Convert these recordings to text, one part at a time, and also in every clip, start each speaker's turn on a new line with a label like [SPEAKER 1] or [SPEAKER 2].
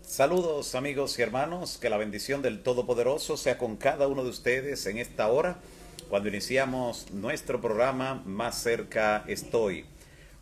[SPEAKER 1] Saludos amigos y hermanos, que la bendición del Todopoderoso sea con cada uno de ustedes en esta hora, cuando iniciamos nuestro programa Más cerca estoy.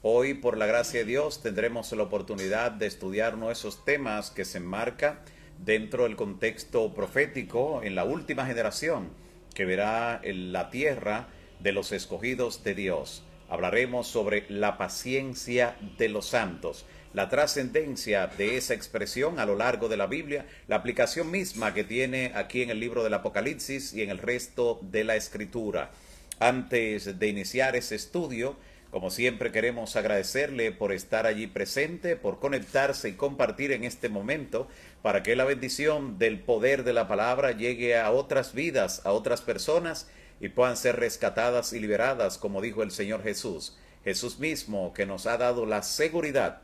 [SPEAKER 1] Hoy, por la gracia de Dios, tendremos la oportunidad de estudiar uno de esos temas que se enmarca dentro del contexto profético en la última generación, que verá en la tierra de los escogidos de Dios. Hablaremos sobre la paciencia de los santos, la trascendencia de esa expresión a lo largo de la Biblia, la aplicación misma que tiene aquí en el libro del Apocalipsis y en el resto de la Escritura. Antes de iniciar ese estudio, como siempre queremos agradecerle por estar allí presente, por conectarse y compartir en este momento, para que la bendición del poder de la palabra llegue a otras vidas, a otras personas, y puedan ser rescatadas y liberadas, como dijo el Señor Jesús. Jesús mismo, que nos ha dado la seguridad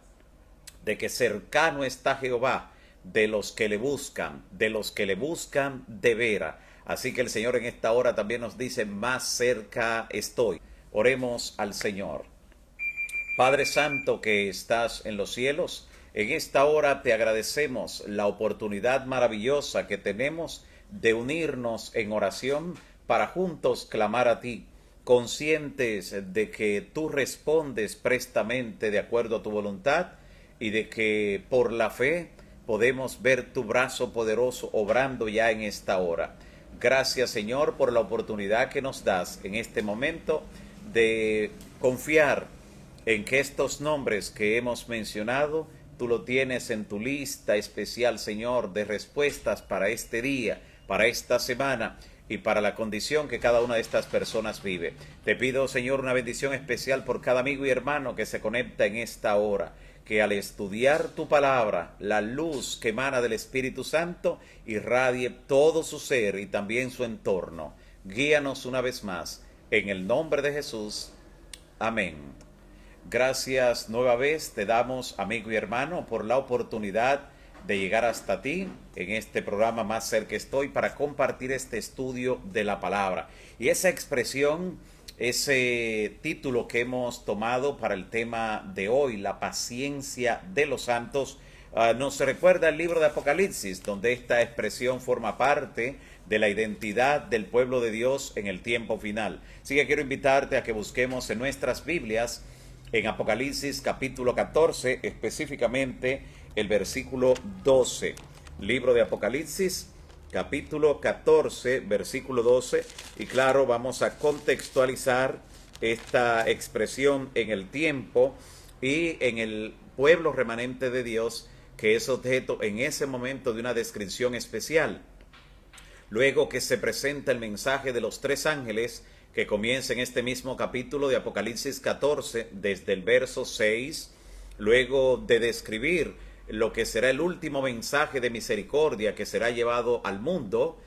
[SPEAKER 1] de que cercano está Jehová de los que le buscan, de veras. Así que el Señor en esta hora también nos dice, más cerca estoy. Oremos al Señor. Padre Santo que estás en los cielos, en esta hora te agradecemos la oportunidad maravillosa que tenemos de unirnos en oración para juntos clamar a ti, conscientes de que tú respondes prestamente de acuerdo a tu voluntad y de que por la fe podemos ver tu brazo poderoso obrando ya en esta hora. Gracias, Señor, por la oportunidad que nos das en este momento de confiar en que estos nombres que hemos mencionado, tú lo tienes en tu lista especial, Señor, de respuestas para este día, para esta semana y para la condición que cada una de estas personas vive. Te pido, Señor, una bendición especial por cada amigo y hermano que se conecta en esta hora, que al estudiar tu palabra, la luz que emana del Espíritu Santo irradie todo su ser y también su entorno. Guíanos una vez más, en el nombre de Jesús. Amén. Gracias nueva vez te damos, amigo y hermano, por la oportunidad de llegar hasta ti en este programa Más cerca estoy para compartir este estudio de la palabra. Y esa expresión, ese título que hemos tomado para el tema de hoy, la paciencia de los santos, nos recuerda el libro de Apocalipsis, donde esta expresión forma parte de la identidad del pueblo de Dios en el tiempo final. Así que quiero invitarte a que busquemos en nuestras Biblias, en Apocalipsis capítulo 14, específicamente el versículo 12. Libro de Apocalipsis, capítulo 14, versículo 12. Y claro, vamos a contextualizar esta expresión en el tiempo y en el pueblo remanente de Dios, que es objeto en ese momento de una descripción especial. Luego que se presenta el mensaje de los tres ángeles, que comienza en este mismo capítulo de Apocalipsis 14, desde el verso 6, luego de describir lo que será el último mensaje de misericordia que será llevado al mundo,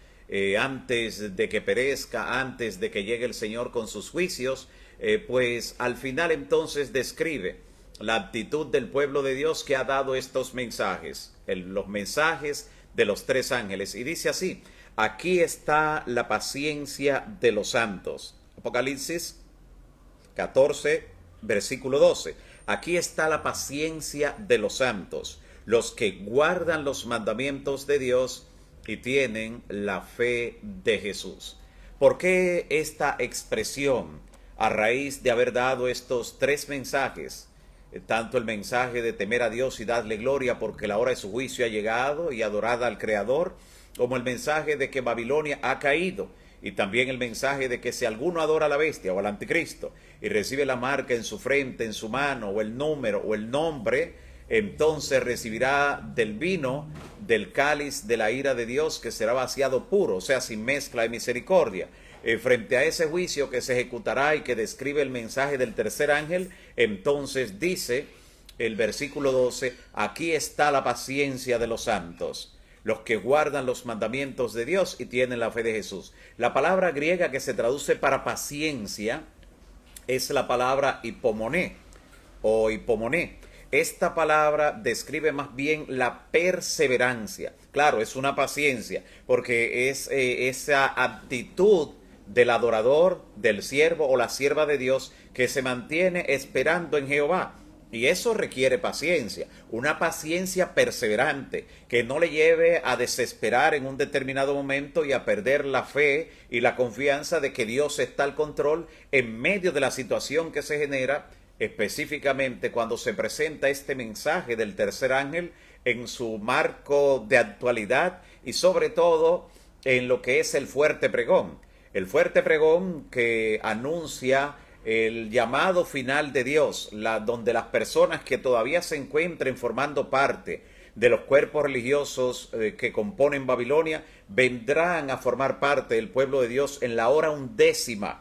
[SPEAKER 1] antes de que perezca, antes de que llegue el Señor con sus juicios, pues al final entonces describe la actitud del pueblo de Dios que ha dado estos mensajes, los mensajes de los tres ángeles, y dice así: aquí está la paciencia de los santos. Apocalipsis 14, versículo 12. Aquí está la paciencia de los santos, los que guardan los mandamientos de Dios y tienen la fe de Jesús. ¿Por qué esta expresión? A raíz de haber dado estos tres mensajes, tanto el mensaje de temer a Dios y darle gloria porque la hora de su juicio ha llegado y adorad al Creador, como el mensaje de que Babilonia ha caído, y también el mensaje de que si alguno adora a la bestia o al anticristo y recibe la marca en su frente, en su mano, o el número o el nombre, entonces recibirá del vino del cáliz de la ira de Dios, que será vaciado puro, o sea, sin mezcla de misericordia. Frente a ese juicio que se ejecutará y que describe el mensaje del tercer ángel, entonces dice el versículo 12, aquí está la paciencia de los santos, los que guardan los mandamientos de Dios y tienen la fe de Jesús. La palabra griega que se traduce para paciencia es la palabra hipomoné o hipomoné. Esta palabra describe más bien la perseverancia. Claro, es una paciencia, porque es esa actitud del adorador, del siervo o la sierva de Dios que se mantiene esperando en Jehová. Y eso requiere paciencia, una paciencia perseverante, que no le lleve a desesperar en un determinado momento y a perder la fe y la confianza de que Dios está al control en medio de la situación que se genera, específicamente cuando se presenta este mensaje del tercer ángel en su marco de actualidad y sobre todo en lo que es el fuerte pregón. El fuerte pregón que anuncia el llamado final de Dios, donde las personas que todavía se encuentren formando parte de los cuerpos religiosos que componen Babilonia, vendrán a formar parte del pueblo de Dios en la hora 11ª.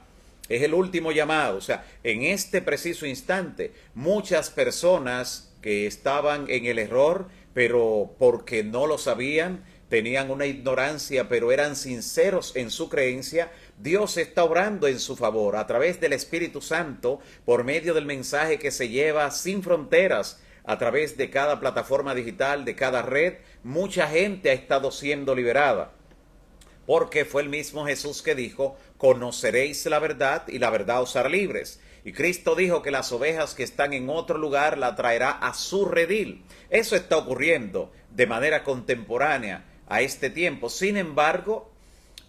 [SPEAKER 1] Es el último llamado. O sea, en este preciso instante, muchas personas que estaban en el error, pero porque no lo sabían, tenían una ignorancia, pero eran sinceros en su creencia, Dios está obrando en su favor a través del Espíritu Santo por medio del mensaje que se lleva sin fronteras a través de cada plataforma digital, de cada red. Mucha gente ha estado siendo liberada porque fue el mismo Jesús que dijo: conoceréis la verdad y la verdad os hará libres. Y Cristo dijo que las ovejas que están en otro lugar la traerá a su redil. Eso está ocurriendo de manera contemporánea a este tiempo. Sin embargo,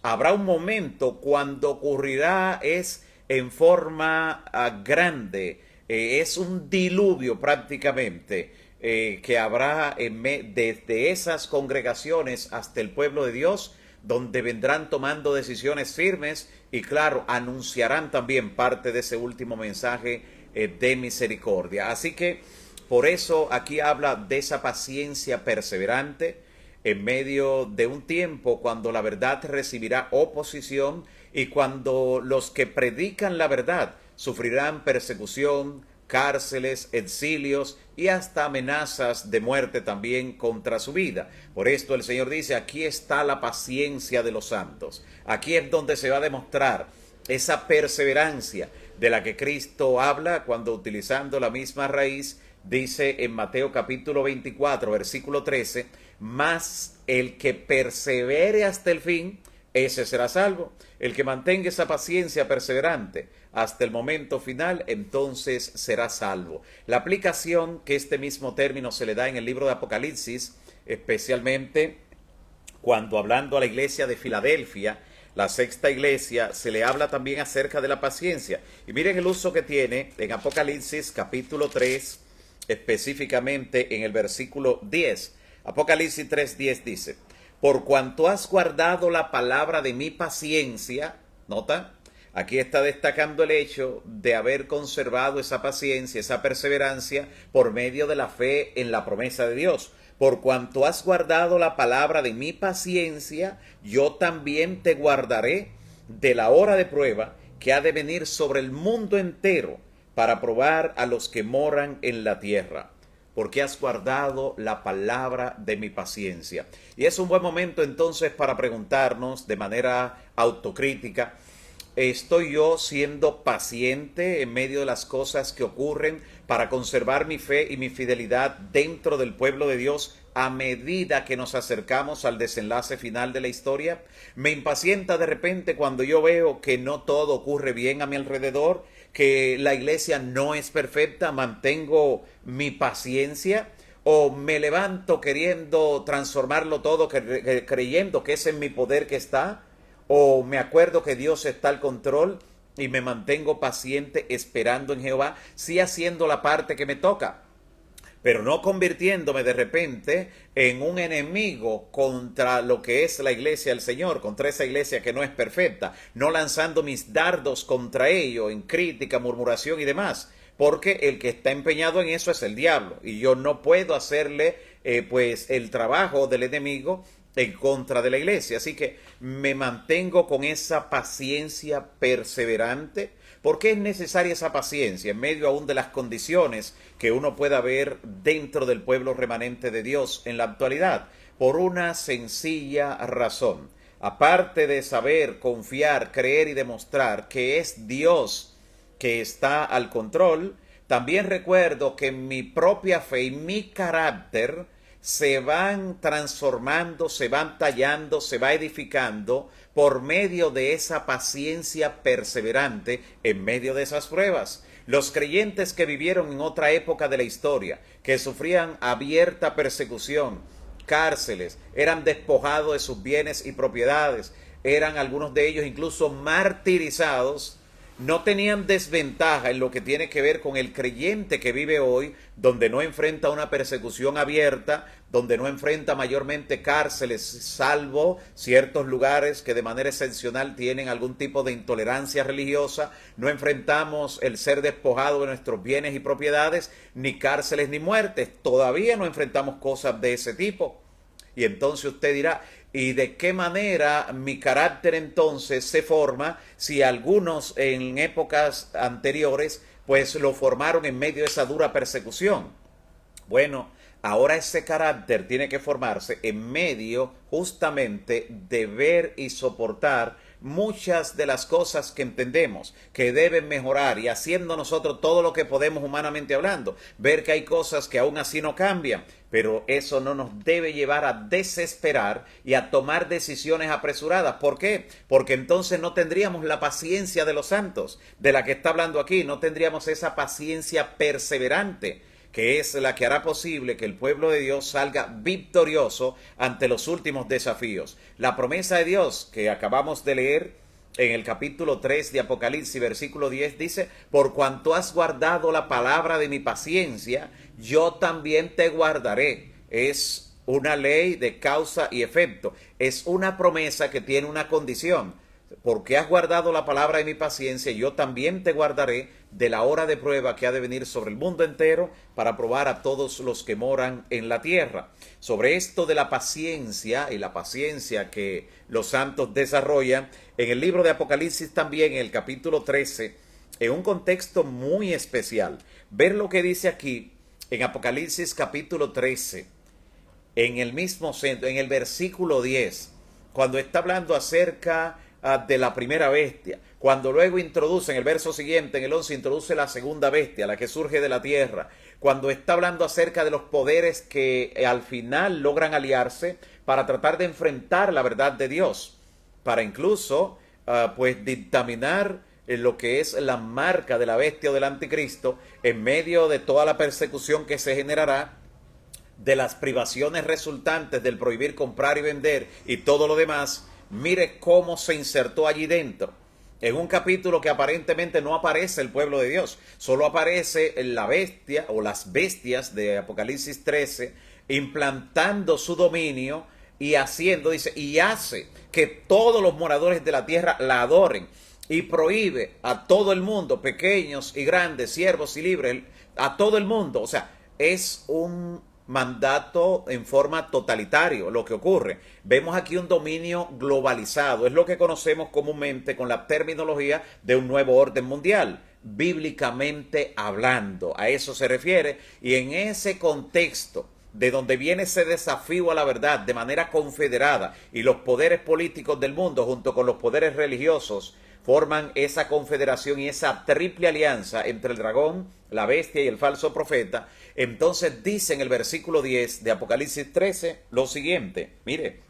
[SPEAKER 1] habrá un momento cuando ocurrirá en forma grande, es un diluvio prácticamente, que habrá desde esas congregaciones hasta el pueblo de Dios, donde vendrán tomando decisiones firmes y claro, anunciarán también parte de ese último mensaje de misericordia. Así que por eso aquí habla de esa paciencia perseverante en medio de un tiempo cuando la verdad recibirá oposición y cuando los que predican la verdad sufrirán persecución, cárceles, exilios y hasta amenazas de muerte también contra su vida. Por esto el Señor dice: aquí está la paciencia de los santos. Aquí es donde se va a demostrar esa perseverancia de la que Cristo habla cuando, utilizando la misma raíz, dice en Mateo capítulo 24, versículo 13: mas el que persevere hasta el fin, ese será salvo. El que mantenga esa paciencia perseverante hasta el momento final, entonces será salvo. La aplicación que este mismo término se le da en el libro de Apocalipsis, especialmente cuando, hablando a la iglesia de Filadelfia, la sexta iglesia, se le habla también acerca de la paciencia. Y miren el uso que tiene en Apocalipsis capítulo 3, específicamente en el versículo 10. Apocalipsis 3:10 dice: por cuanto has guardado la palabra de mi paciencia. Nota, aquí está destacando el hecho de haber conservado esa paciencia, esa perseverancia por medio de la fe en la promesa de Dios. Por cuanto has guardado la palabra de mi paciencia, yo también te guardaré de la hora de prueba que ha de venir sobre el mundo entero para probar a los que moran en la tierra. Porque has guardado la palabra de mi paciencia. Y es un buen momento entonces para preguntarnos de manera autocrítica: ¿estoy yo siendo paciente en medio de las cosas que ocurren para conservar mi fe y mi fidelidad dentro del pueblo de Dios a medida que nos acercamos al desenlace final de la historia? ¿Me impacienta de repente cuando yo veo que no todo ocurre bien a mi alrededor, que la iglesia no es perfecta? ¿Mantengo mi paciencia? ¿O me levanto queriendo transformarlo todo, creyendo que es en mi poder que está? ¿O me acuerdo que Dios está al control y me mantengo paciente esperando en Jehová, sí haciendo la parte que me toca, pero no convirtiéndome de repente en un enemigo contra lo que es la iglesia del Señor, contra esa iglesia que no es perfecta, no lanzando mis dardos contra ello en crítica, murmuración y demás? Porque el que está empeñado en eso es el diablo, y yo no puedo hacerle pues el trabajo del enemigo en contra de la iglesia. Así que me mantengo con esa paciencia perseverante. ¿Por qué es necesaria esa paciencia en medio aún de las condiciones que uno pueda ver dentro del pueblo remanente de Dios en la actualidad? Por una sencilla razón. Aparte de saber, confiar, creer y demostrar que es Dios que está al control, también recuerdo que mi propia fe y mi carácter se van transformando, se van tallando, se va edificando por medio de esa paciencia perseverante en medio de esas pruebas. Los creyentes que vivieron en otra época de la historia, que sufrían abierta persecución, cárceles, eran despojados de sus bienes y propiedades, eran algunos de ellos incluso martirizados, no tenían desventaja en lo que tiene que ver con el creyente que vive hoy, donde no enfrenta una persecución abierta, donde no enfrenta mayormente cárceles, salvo ciertos lugares que de manera excepcional tienen algún tipo de intolerancia religiosa. No enfrentamos el ser despojado de nuestros bienes y propiedades, ni cárceles ni muertes. Todavía no enfrentamos cosas de ese tipo. Y entonces usted dirá, ¿y de qué manera mi carácter entonces se forma si algunos en épocas anteriores pues lo formaron en medio de esa dura persecución? Bueno, ahora ese carácter tiene que formarse en medio justamente de ver y soportar muchas de las cosas que entendemos que deben mejorar y haciendo nosotros todo lo que podemos humanamente hablando, ver que hay cosas que aún así no cambian, pero eso no nos debe llevar a desesperar y a tomar decisiones apresuradas. ¿Por qué? Porque entonces no tendríamos la paciencia de los santos, de la que está hablando aquí, no tendríamos esa paciencia perseverante, que es la que hará posible que el pueblo de Dios salga victorioso ante los últimos desafíos. La promesa de Dios que acabamos de leer en el capítulo 3 de Apocalipsis, versículo 10, dice, por cuanto has guardado la palabra de mi paciencia, yo también te guardaré. Es una ley de causa y efecto. Es una promesa que tiene una condición. Porque has guardado la palabra de mi paciencia, yo también te guardaré de la hora de prueba que ha de venir sobre el mundo entero para probar a todos los que moran en la tierra. Sobre esto de la paciencia y la paciencia que los santos desarrollan, en el libro de Apocalipsis también, en el capítulo 13, en un contexto muy especial. Ver lo que dice aquí en Apocalipsis capítulo 13, en el mismo centro, en el versículo 10, cuando está hablando acerca de la primera bestia, cuando luego introduce en el verso siguiente, en el 11, introduce la segunda bestia, la que surge de la tierra, cuando está hablando acerca de los poderes que al final logran aliarse para tratar de enfrentar la verdad de Dios, para incluso pues dictaminar lo que es la marca de la bestia o del anticristo en medio de toda la persecución que se generará, de las privaciones resultantes del prohibir comprar y vender y todo lo demás. Mire cómo se insertó allí dentro. En un capítulo que aparentemente no aparece el pueblo de Dios, solo aparece la bestia o las bestias de Apocalipsis 13 implantando su dominio y haciendo, dice, y hace que todos los moradores de la tierra la adoren y prohíbe a todo el mundo, pequeños y grandes, siervos y libres, a todo el mundo. O sea, es un mandato en forma totalitario lo que ocurre. Vemos aquí un dominio globalizado, es lo que conocemos comúnmente con la terminología de un nuevo orden mundial, bíblicamente hablando, a eso se refiere, y en ese contexto de donde viene ese desafío a la verdad de manera confederada y los poderes políticos del mundo junto con los poderes religiosos forman esa confederación y esa triple alianza entre el dragón, la bestia y el falso profeta. Entonces dice en el versículo 10 de Apocalipsis 13 lo siguiente, mire,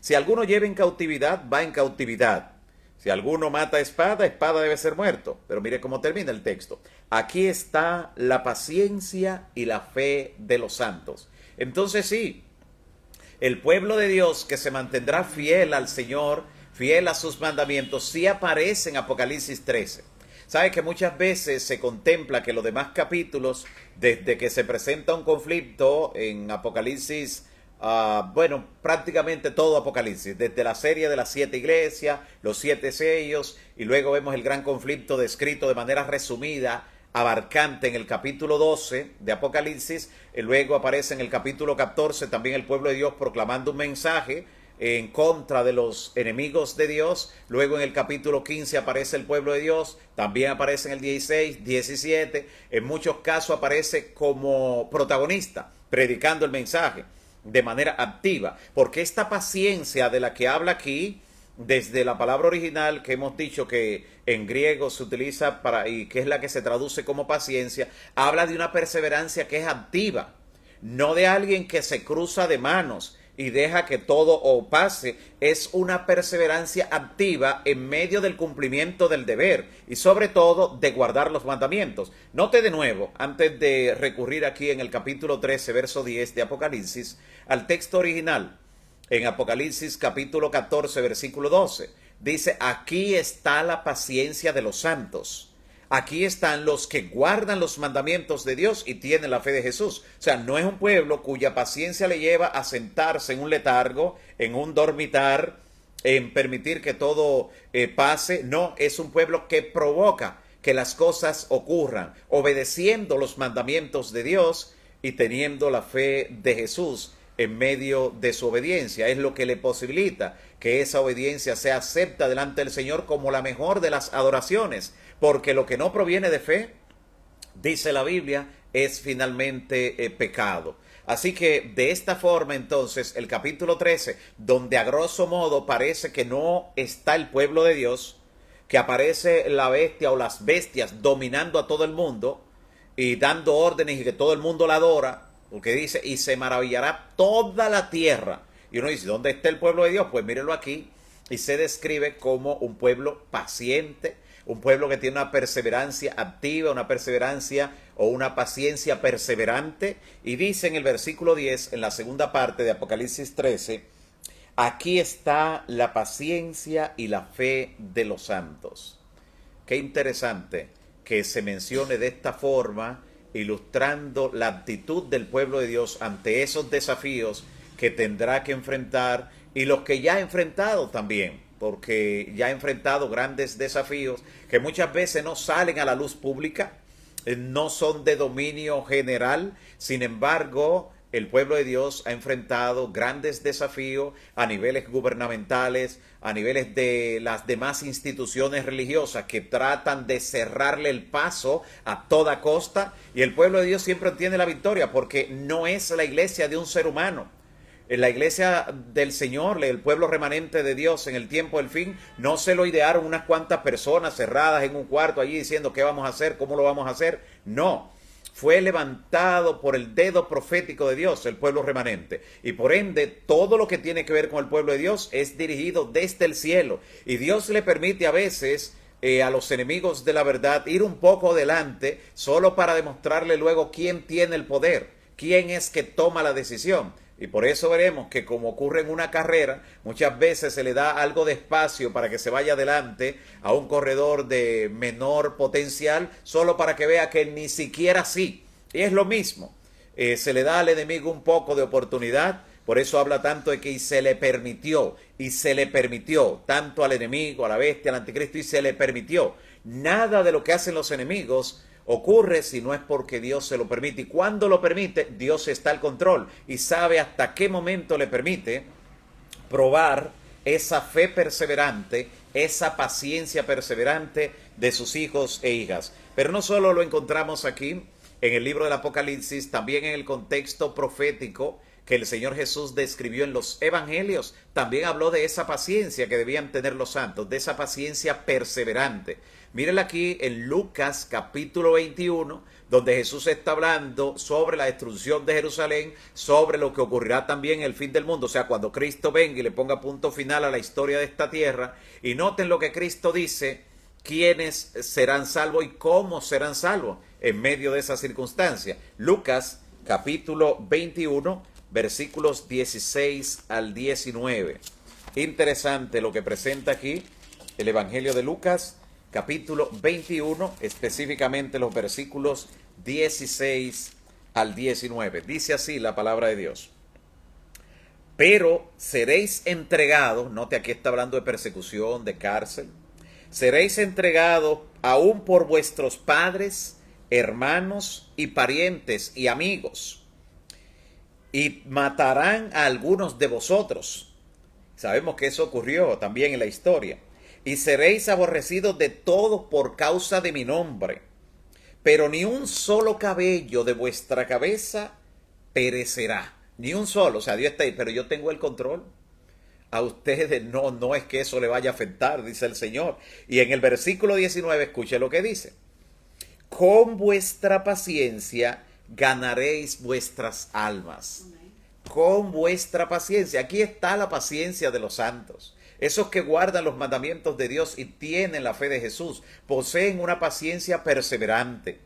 [SPEAKER 1] si alguno lleva en cautividad, va en cautividad. Si alguno mata a espada, espada debe ser muerto. Pero mire cómo termina el texto. Aquí está la paciencia y la fe de los santos. Entonces sí, el pueblo de Dios que se mantendrá fiel al Señor, fiel a sus mandamientos, sí aparece en Apocalipsis 13. Sabe que muchas veces se contempla que los demás capítulos, desde que se presenta un conflicto en Apocalipsis, bueno, prácticamente todo Apocalipsis, desde la serie de las 7 iglesias, los 7 sellos, y luego vemos el gran conflicto descrito de manera resumida, abarcante en el capítulo 12 de Apocalipsis, y luego aparece en el capítulo 14 también el pueblo de Dios proclamando un mensaje en contra de los enemigos de Dios. Luego en el capítulo 15 aparece el pueblo de Dios, también aparece en el 16, 17, en muchos casos aparece como protagonista, predicando el mensaje de manera activa, porque esta paciencia de la que habla aquí, desde la palabra original que hemos dicho que en griego se utiliza para, y que es la que se traduce como paciencia, habla de una perseverancia que es activa, no de alguien que se cruza de manos, y deja que todo o pase. Es una perseverancia activa en medio del cumplimiento del deber y sobre todo de guardar los mandamientos. Note de nuevo, antes de recurrir aquí en el capítulo 13, verso 10 de Apocalipsis, al texto original, en Apocalipsis capítulo 14, versículo 12, dice: aquí está la paciencia de los santos. Aquí están los que guardan los mandamientos de Dios y tienen la fe de Jesús. O sea, no es un pueblo cuya paciencia le lleva a sentarse en un letargo, en un dormitar, en permitir que todo pase. No, es un pueblo que provoca que las cosas ocurran, obedeciendo los mandamientos de Dios y teniendo la fe de Jesús en medio de su obediencia. Es lo que le posibilita que esa obediencia sea acepta delante del Señor como la mejor de las adoraciones. Porque lo que no proviene de fe, dice la Biblia, es finalmente pecado. Así que de esta forma entonces el capítulo 13, donde a grosso modo parece que no está el pueblo de Dios, que aparece la bestia o las bestias dominando a todo el mundo y dando órdenes y que todo el mundo la adora, porque dice: y se maravillará toda la tierra. Y uno dice: ¿dónde está el pueblo de Dios? Pues mírenlo aquí. Y se describe como un pueblo paciente, un pueblo que tiene una perseverancia activa, una perseverancia o una paciencia perseverante. Y dice en el versículo 10, en la segunda parte de Apocalipsis 13, aquí está la paciencia y la fe de los santos. Qué interesante que se mencione de esta forma, ilustrando la actitud del pueblo de Dios ante esos desafíos que tendrá que enfrentar y los que ya ha enfrentado también, porque ya ha enfrentado grandes desafíos que muchas veces no salen a la luz pública, no son de dominio general. Sin embargo, el pueblo de Dios ha enfrentado grandes desafíos a niveles gubernamentales, a niveles de las demás instituciones religiosas que tratan de cerrarle el paso a toda costa, y el pueblo de Dios siempre obtiene la victoria porque no es la iglesia de un ser humano. En la iglesia del Señor, el pueblo remanente de Dios en el tiempo del fin, no se lo idearon unas cuantas personas cerradas en un cuarto allí diciendo qué vamos a hacer, cómo lo vamos a hacer. No, fue levantado por el dedo profético de Dios el pueblo remanente. Y por ende, todo lo que tiene que ver con el pueblo de Dios es dirigido desde el cielo. Y Dios le permite a veces a los enemigos de la verdad ir un poco adelante solo para demostrarle luego quién tiene el poder, quién es que toma la decisión. Y por eso veremos que, como ocurre en una carrera, muchas veces se le da algo de espacio para que se vaya adelante a un corredor de menor potencial, solo para que vea que ni siquiera sí. Y es lo mismo. Se le da al enemigo un poco de oportunidad. Por eso habla tanto de que y se le permitió, tanto al enemigo, a la bestia, al anticristo, y se le permitió. Nada de lo que hacen los enemigos ocurre si no es porque Dios se lo permite. Y cuando lo permite, Dios está al control y sabe hasta qué momento le permite probar esa fe perseverante, esa paciencia perseverante de sus hijos e hijas. Pero no solo lo encontramos aquí en el libro del Apocalipsis, también en el contexto profético que el Señor Jesús describió en los evangelios, también habló de esa paciencia que debían tener los santos, de esa paciencia perseverante. Mírenla aquí en Lucas capítulo 21, donde Jesús está hablando sobre la destrucción de Jerusalén, sobre lo que ocurrirá también en el fin del mundo, o sea, cuando Cristo venga y le ponga punto final a la historia de esta tierra. Y noten lo que Cristo dice: quiénes serán salvos y cómo serán salvos en medio de esa circunstancia. Lucas capítulo 21, versículos 16 al 19. Interesante lo que presenta aquí el Evangelio de Lucas, capítulo 21, específicamente los versículos 16 al 19. Dice así la palabra de Dios: pero seréis entregados, note aquí está hablando de persecución, de cárcel, seréis entregados aún por vuestros padres, hermanos y parientes y amigos, y matarán a algunos de vosotros. Sabemos que eso ocurrió también en la historia. Y seréis aborrecidos de todos por causa de mi nombre. Pero ni un solo cabello de vuestra cabeza perecerá. Ni un solo. O sea, Dios está ahí, pero yo tengo el control. A ustedes no es que eso le vaya a afectar, dice el Señor. Y en el versículo 19, escuche lo que dice: con vuestra paciencia ganaréis vuestras almas. con vuestra paciencia. Aquí está la paciencia de los santos. Esos que guardan los mandamientos de Dios y tienen la fe de Jesús, poseen una paciencia perseverante.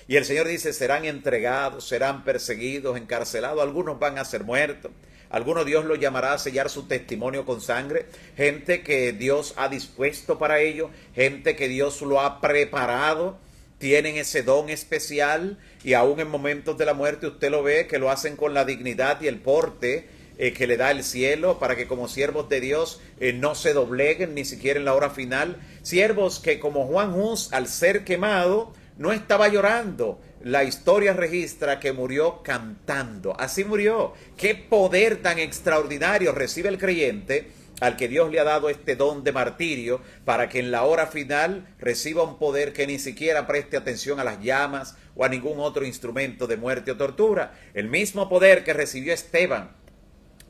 [SPEAKER 1] Y el Señor dice, serán entregados, serán perseguidos, encarcelados, algunos van a ser muertos. Algunos Dios los llamará a sellar su testimonio con sangre. Gente que Dios ha dispuesto para ello, gente que Dios lo ha preparado. Tienen ese don especial y aún en momentos de la muerte usted lo ve que lo hacen con la dignidad y el porte que le da el cielo para que como siervos de Dios no se dobleguen ni siquiera en la hora final. Siervos que como Juan Hus al ser quemado no estaba llorando. La historia registra que murió cantando. Así murió. Qué poder tan extraordinario recibe el creyente al que Dios le ha dado este don de martirio para que en la hora final reciba un poder que ni siquiera preste atención a las llamas o a ningún otro instrumento de muerte o tortura. El mismo poder que recibió Esteban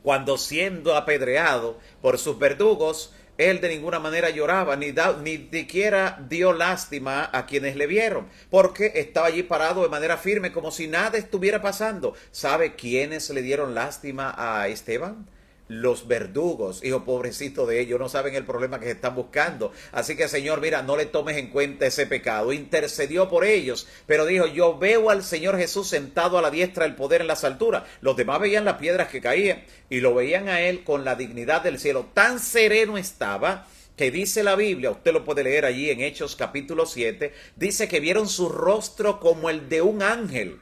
[SPEAKER 1] cuando siendo apedreado por sus verdugos, él de ninguna manera lloraba, ni siquiera dio lástima a quienes le vieron, porque estaba allí parado de manera firme, como si nada estuviera pasando. ¿Sabe quiénes le dieron lástima a Esteban? Los verdugos. Hijo, pobrecito de ellos, no saben el problema que se están buscando. Así que, Señor, mira, no le tomes en cuenta ese pecado. Intercedió por ellos, pero dijo, yo veo al Señor Jesús sentado a la diestra del poder en las alturas. Los demás veían las piedras que caían y lo veían a él con la dignidad del cielo. Tan sereno estaba que dice la Biblia, usted lo puede leer allí en Hechos capítulo 7, dice que vieron su rostro como el de un ángel.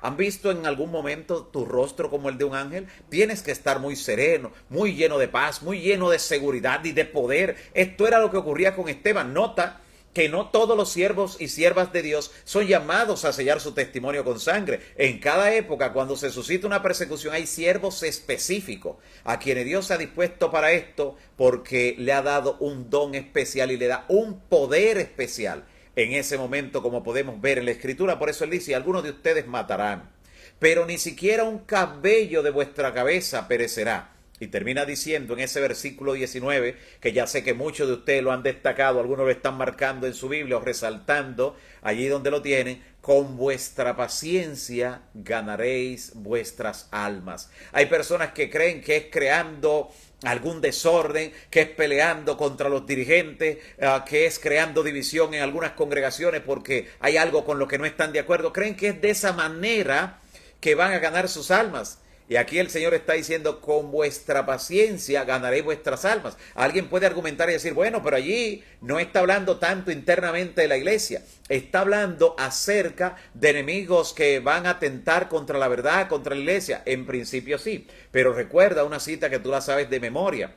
[SPEAKER 1] ¿Han visto en algún momento tu rostro como el de un ángel? Tienes que estar muy sereno, muy lleno de paz, muy lleno de seguridad y de poder. Esto era lo que ocurría con Esteban. Nota que no todos los siervos y siervas de Dios son llamados a sellar su testimonio con sangre. En cada época, cuando se suscita una persecución, hay siervos específicos a quienes Dios se ha dispuesto para esto porque le ha dado un don especial y le da un poder especial en ese momento, como podemos ver en la Escritura. Por eso él dice, algunos de ustedes matarán, pero ni siquiera un cabello de vuestra cabeza perecerá. Y termina diciendo en ese versículo 19, que ya sé que muchos de ustedes lo han destacado, algunos lo están marcando en su Biblia o resaltando allí donde lo tienen, con vuestra paciencia ganaréis vuestras almas. Hay personas que creen que es creando algún desorden, que es peleando contra los dirigentes, que es creando división en algunas congregaciones porque hay algo con lo que no están de acuerdo. Creen que es de esa manera que van a ganar sus almas. Y aquí el Señor está diciendo, con vuestra paciencia ganaréis vuestras almas. Alguien puede argumentar y decir, bueno, pero allí no está hablando tanto internamente de la iglesia. Está hablando acerca de enemigos que van a atentar contra la verdad, contra la iglesia. En principio sí, pero recuerda una cita que tú la sabes de memoria.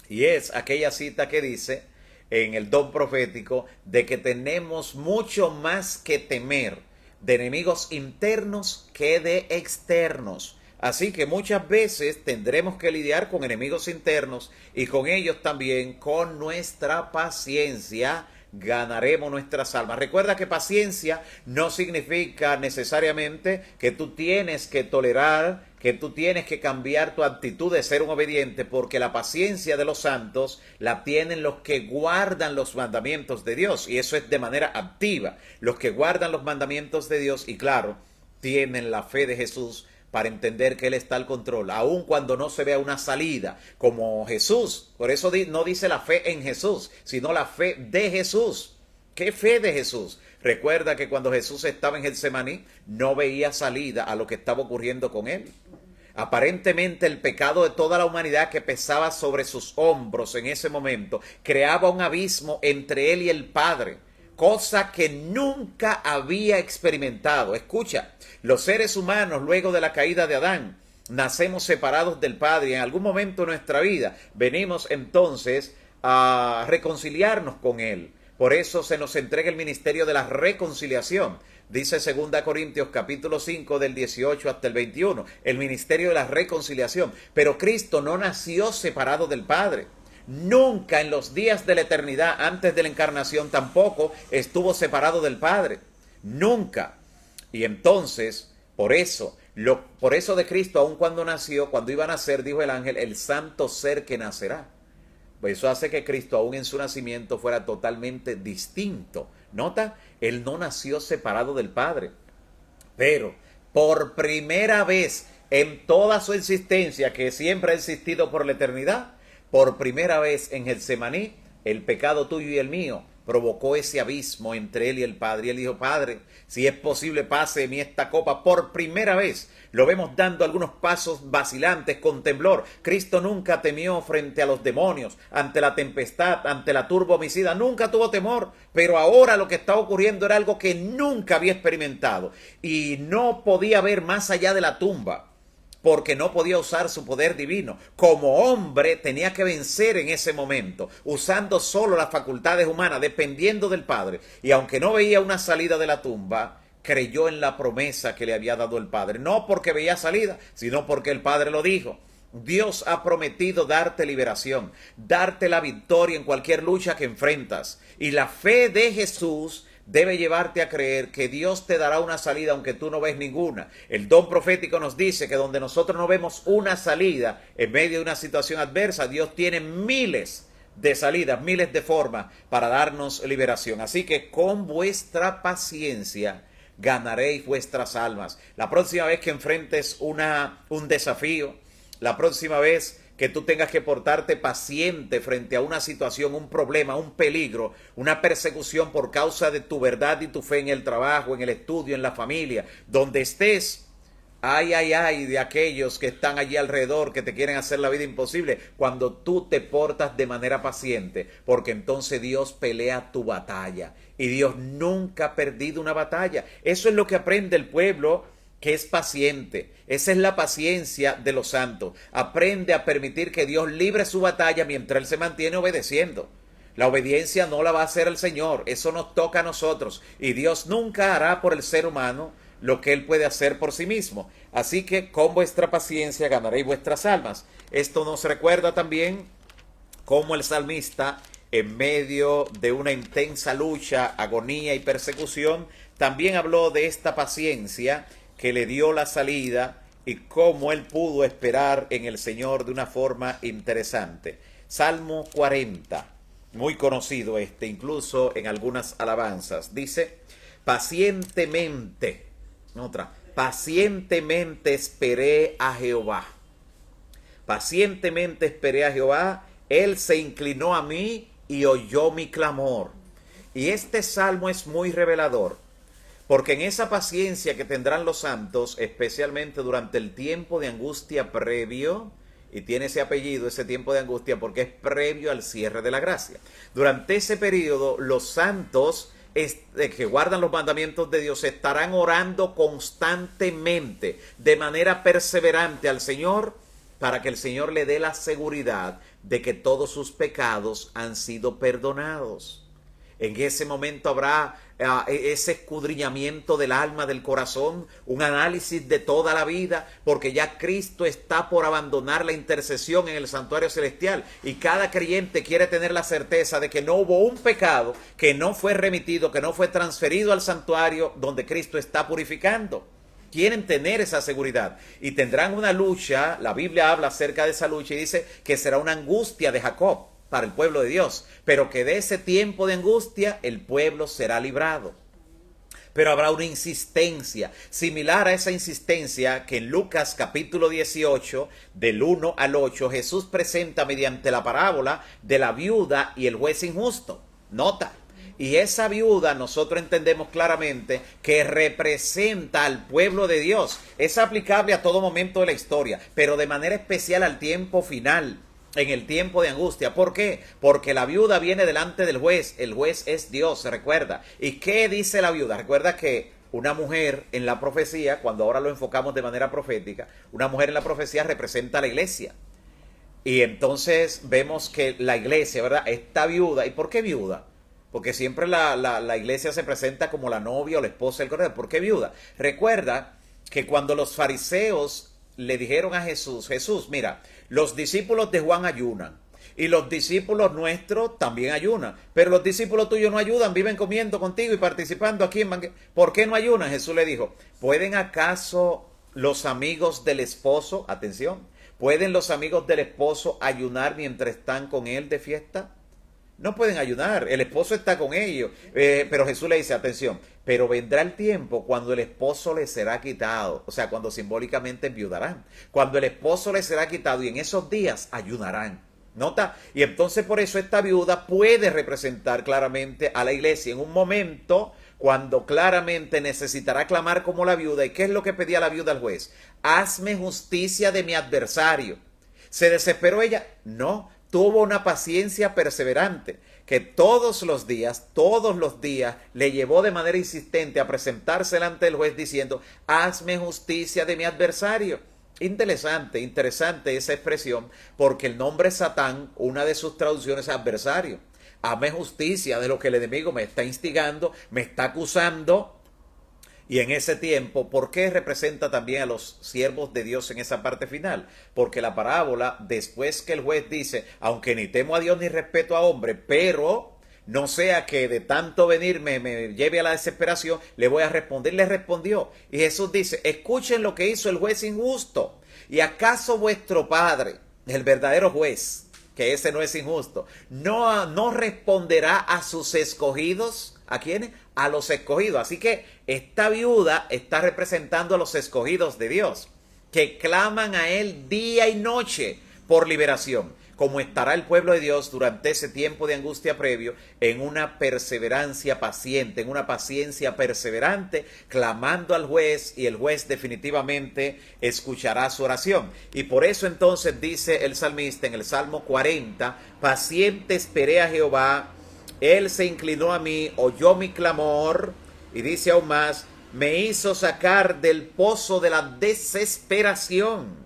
[SPEAKER 1] Y es aquella cita que dice en el don profético de que tenemos mucho más que temer de enemigos internos que de externos. Así que muchas veces tendremos que lidiar con enemigos internos y con ellos también, con nuestra paciencia, ganaremos nuestras almas. Recuerda que paciencia no significa necesariamente que tú tienes que tolerar, que tú tienes que cambiar tu actitud de ser un obediente, porque la paciencia de los santos la tienen los que guardan los mandamientos de Dios, y eso es de manera activa. Los que guardan los mandamientos de Dios y claro, tienen la fe de Jesús para entender que Él está al control, aun cuando no se vea una salida, como Jesús. Por eso no dice la fe en Jesús, sino la fe de Jesús. ¿Qué fe de Jesús? Recuerda que cuando Jesús estaba en Getsemaní, no veía salida a lo que estaba ocurriendo con Él. Aparentemente el pecado de toda la humanidad que pesaba sobre sus hombros en ese momento, creaba un abismo entre Él y el Padre, cosa que nunca había experimentado. Escucha, los seres humanos luego de la caída de Adán nacemos separados del Padre y en algún momento de nuestra vida venimos entonces a reconciliarnos con Él. Por eso se nos entrega el ministerio de la reconciliación. Dice 2 Corintios capítulo 5 del 18 hasta el 21, el ministerio de la reconciliación. Pero Cristo no nació separado del Padre. Nunca en los días de la eternidad, antes de la encarnación, tampoco estuvo separado del Padre. Nunca. Y entonces, por eso de Cristo, aun cuando nació, cuando iba a nacer, dijo el ángel, el santo ser que nacerá. Pues eso hace que Cristo, aún en su nacimiento, fuera totalmente distinto. ¿Nota? Él no nació separado del Padre. Pero por primera vez en toda su existencia, que siempre ha existido por la eternidad, por primera vez en Getsemaní, el pecado tuyo y el mío provocó ese abismo entre él y el Padre. Y él dijo: Padre, si es posible, pase de mí esta copa. Por primera vez lo vemos dando algunos pasos vacilantes con temblor. Cristo nunca temió frente a los demonios, ante la tempestad, ante la turba homicida. Nunca tuvo temor, pero ahora lo que está ocurriendo era algo que nunca había experimentado y no podía ver más allá de la tumba, porque no podía usar su poder divino. Como hombre tenía que vencer en ese momento, usando solo las facultades humanas, dependiendo del Padre. Y aunque no veía una salida de la tumba, creyó en la promesa que le había dado el Padre. No porque veía salida, sino porque el Padre lo dijo. Dios ha prometido darte liberación, darte la victoria en cualquier lucha que enfrentas. Y la fe de Jesús debe llevarte a creer que Dios te dará una salida aunque tú no ves ninguna. El don profético nos dice que donde nosotros no vemos una salida en medio de una situación adversa, Dios tiene miles de salidas, miles de formas para darnos liberación. Así que con vuestra paciencia ganaréis vuestras almas. La próxima vez que enfrentes un desafío, la próxima vez que tú tengas que portarte paciente frente a una situación, un problema, un peligro, una persecución por causa de tu verdad y tu fe en el trabajo, en el estudio, en la familia, donde estés, ay de aquellos que están allí alrededor, que te quieren hacer la vida imposible, cuando tú te portas de manera paciente, porque entonces Dios pelea tu batalla, y Dios nunca ha perdido una batalla. Eso es lo que aprende el pueblo que es paciente. Esa es la paciencia de los santos. Aprende a permitir que Dios libre su batalla mientras Él se mantiene obedeciendo. La obediencia no la va a hacer el Señor, eso nos toca a nosotros. Y Dios nunca hará por el ser humano lo que Él puede hacer por sí mismo. Así que con vuestra paciencia ganaréis vuestras almas. Esto nos recuerda también cómo el salmista, en medio de una intensa lucha, agonía y persecución, también habló de esta paciencia que le dio la salida y cómo él pudo esperar en el Señor de una forma interesante. Salmo 40, muy conocido incluso en algunas alabanzas, dice: pacientemente esperé a Jehová. Pacientemente esperé a Jehová, Él se inclinó a mí y oyó mi clamor. Y este salmo es muy revelador, porque en esa paciencia que tendrán los santos, especialmente durante el tiempo de angustia previo, y tiene ese apellido, ese tiempo de angustia, porque es previo al cierre de la gracia. Durante ese periodo, los santos que guardan los mandamientos de Dios estarán orando constantemente, de manera perseverante al Señor, para que el Señor le dé la seguridad de que todos sus pecados han sido perdonados. En ese momento habrá ese escudriñamiento del alma, del corazón, un análisis de toda la vida, porque ya Cristo está por abandonar la intercesión en el santuario celestial, y cada creyente quiere tener la certeza de que no hubo un pecado que no fue remitido, que no fue transferido al santuario donde Cristo está purificando. Quieren tener esa seguridad y tendrán una lucha. La Biblia habla acerca de esa lucha y dice que será una angustia de Jacob para el pueblo de Dios, pero que de ese tiempo de angustia el pueblo será librado. Pero habrá una insistencia, similar a esa insistencia que en Lucas capítulo 18, del 1 al 8, Jesús presenta mediante la parábola de la viuda y el juez injusto. Nota. Y esa viuda nosotros entendemos claramente que representa al pueblo de Dios. Es aplicable a todo momento de la historia, pero de manera especial al tiempo final, en el tiempo de angustia. ¿Por qué? Porque la viuda viene delante del juez. El juez es Dios, se recuerda. ¿Y qué dice la viuda? Recuerda que una mujer en la profecía, cuando ahora lo enfocamos de manera profética, una mujer en la profecía representa a la iglesia. Y entonces vemos que la iglesia, ¿verdad?, está viuda. ¿Y por qué viuda? Porque siempre la iglesia se presenta como la novia o la esposa del Cordero. ¿Por qué viuda? Recuerda que cuando los fariseos le dijeron a Jesús: Jesús, mira, los discípulos de Juan ayunan y los discípulos nuestros también ayunan, pero los discípulos tuyos no ayudan, viven comiendo contigo y participando aquí en banquetes. ¿Por qué no ayunan? Jesús le dijo: ¿pueden acaso los amigos del esposo, atención, pueden los amigos del esposo ayunar mientras están con él de fiesta? No pueden ayunar, el esposo está con ellos. Pero Jesús le dice, atención, pero vendrá el tiempo cuando el esposo les será quitado, o sea, cuando simbólicamente enviudarán. Cuando el esposo les será quitado y en esos días ayunarán. ¿Nota? Y entonces por eso esta viuda puede representar claramente a la iglesia en un momento cuando claramente necesitará clamar como la viuda. ¿Y qué es lo que pedía la viuda al juez? Hazme justicia de mi adversario. ¿Se desesperó ella? No, tuvo una paciencia perseverante que todos los días, le llevó de manera insistente a presentarse delante del juez diciendo, hazme justicia de mi adversario. Interesante esa expresión, porque el nombre Satán, una de sus traducciones es adversario. Hazme justicia de lo que el enemigo me está instigando, me está acusando. Y en ese tiempo, ¿por qué representa también a los siervos de Dios en esa parte final? Porque la parábola, después que el juez dice, aunque ni temo a Dios ni respeto a hombre, pero no sea que de tanto venir me lleve a la desesperación, le voy a responder. Le respondió. Y Jesús dice, escuchen lo que hizo el juez injusto. ¿Y acaso vuestro Padre, el verdadero juez, que ese no es injusto, no responderá a sus escogidos? ¿A quiénes? A los escogidos. Así que esta viuda está representando a los escogidos de Dios, que claman a Él día y noche por liberación. Como estará el pueblo de Dios durante ese tiempo de angustia previo, en una perseverancia paciente, en una paciencia perseverante, clamando al juez, y el juez definitivamente escuchará su oración. Y por eso entonces dice el salmista en el Salmo 40, paciente esperé a Jehová, Él se inclinó a mí, oyó mi clamor, y dice aún más, me hizo sacar del pozo de la desesperación,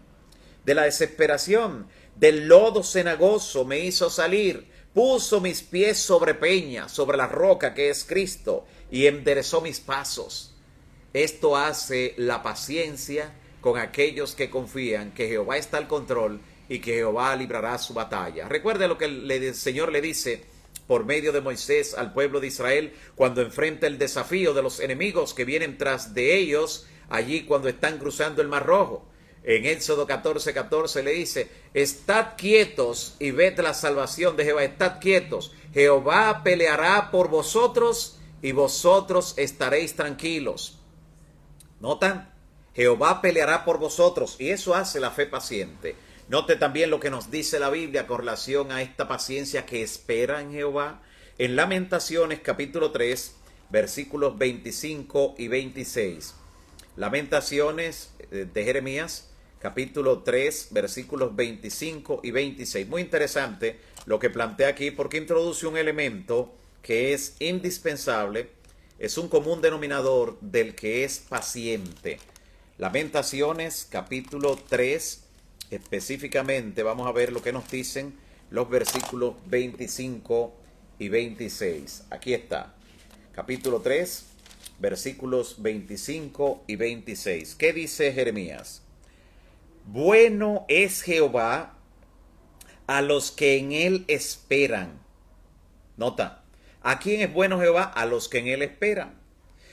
[SPEAKER 1] del lodo cenagoso me hizo salir, puso mis pies sobre peña, sobre la roca que es Cristo, y enderezó mis pasos. Esto hace la paciencia con aquellos que confían que Jehová está al control y que Jehová librará su batalla. Recuerde lo que el Señor le dice por medio de Moisés al pueblo de Israel cuando enfrenta el desafío de los enemigos que vienen tras de ellos allí cuando están cruzando el Mar Rojo. En Éxodo 14:14 le dice, estad quietos y ved la salvación de Jehová, estad quietos, Jehová peleará por vosotros y vosotros estaréis tranquilos. ¿Notan? Jehová peleará por vosotros, y eso hace la fe paciente. Note también lo que nos dice la Biblia con relación a esta paciencia que espera en Jehová. En Lamentaciones capítulo 3, versículos 25 y 26. Lamentaciones de Jeremías, capítulo 3, versículos 25 y 26. Muy interesante lo que plantea aquí porque introduce un elemento que es indispensable, es un común denominador del que es paciente. Lamentaciones, capítulo 3, específicamente vamos a ver lo que nos dicen los versículos 25 y 26. Aquí está, capítulo 3, versículos 25 y 26. ¿Qué dice Jeremías? Bueno es Jehová a los que en él esperan. Nota, ¿a quién es bueno Jehová? A los que en él esperan.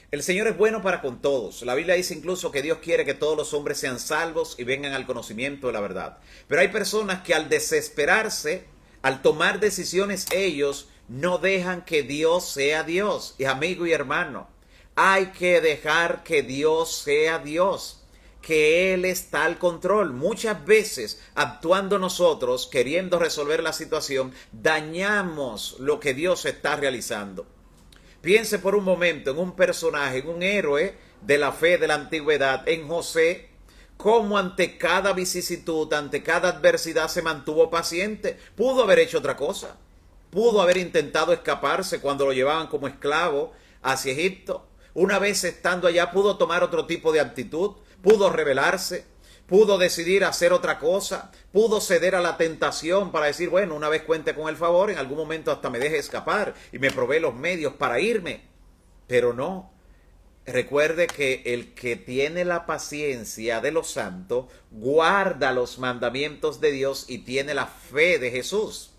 [SPEAKER 1] El Señor es bueno para con todos. La Biblia dice incluso que Dios quiere que todos los hombres sean salvos y vengan al conocimiento de la verdad. Pero hay personas que al desesperarse, al tomar decisiones ellos, no dejan que Dios sea Dios. Y amigo y hermano, hay que dejar que Dios sea Dios, que Él está al control. Muchas veces, actuando nosotros, queriendo resolver la situación, dañamos lo que Dios está realizando. Piense por un momento en un personaje, en un héroe de la fe de la antigüedad, en José, cómo ante cada vicisitud, ante cada adversidad se mantuvo paciente. Pudo haber hecho otra cosa. Pudo haber intentado escaparse cuando lo llevaban como esclavo hacia Egipto. Una vez estando allá pudo tomar otro tipo de actitud, pudo rebelarse, pudo decidir hacer otra cosa, pudo ceder a la tentación para decir, bueno, una vez cuente con el favor, en algún momento hasta me deje escapar y me provee los medios para irme. Pero no. Recuerde que el que tiene la paciencia de los santos guarda los mandamientos de Dios y tiene la fe de Jesús.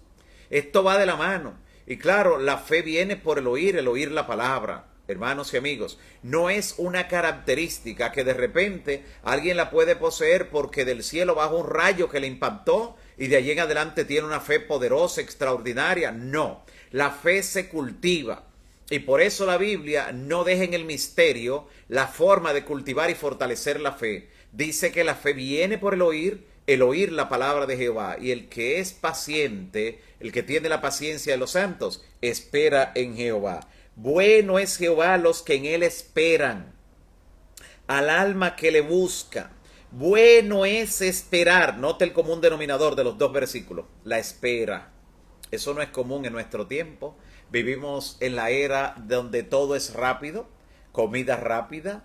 [SPEAKER 1] Esto va de la mano. Y claro, la fe viene por el oír la palabra. Hermanos y amigos, no es una característica que de repente alguien la puede poseer porque del cielo baja un rayo que le impactó y de allí en adelante tiene una fe poderosa, extraordinaria. No, la fe se cultiva. Y por eso la Biblia no deja en el misterio la forma de cultivar y fortalecer la fe. Dice que la fe viene por el oír la palabra de Jehová. Y el que es paciente, el que tiene la paciencia de los santos, espera en Jehová. Bueno es Jehová a los que en él esperan, al alma que le busca. Bueno es esperar. Note el común denominador de los dos versículos, la espera. Eso no es común en nuestro tiempo. Vivimos en la era donde todo es rápido, comida rápida,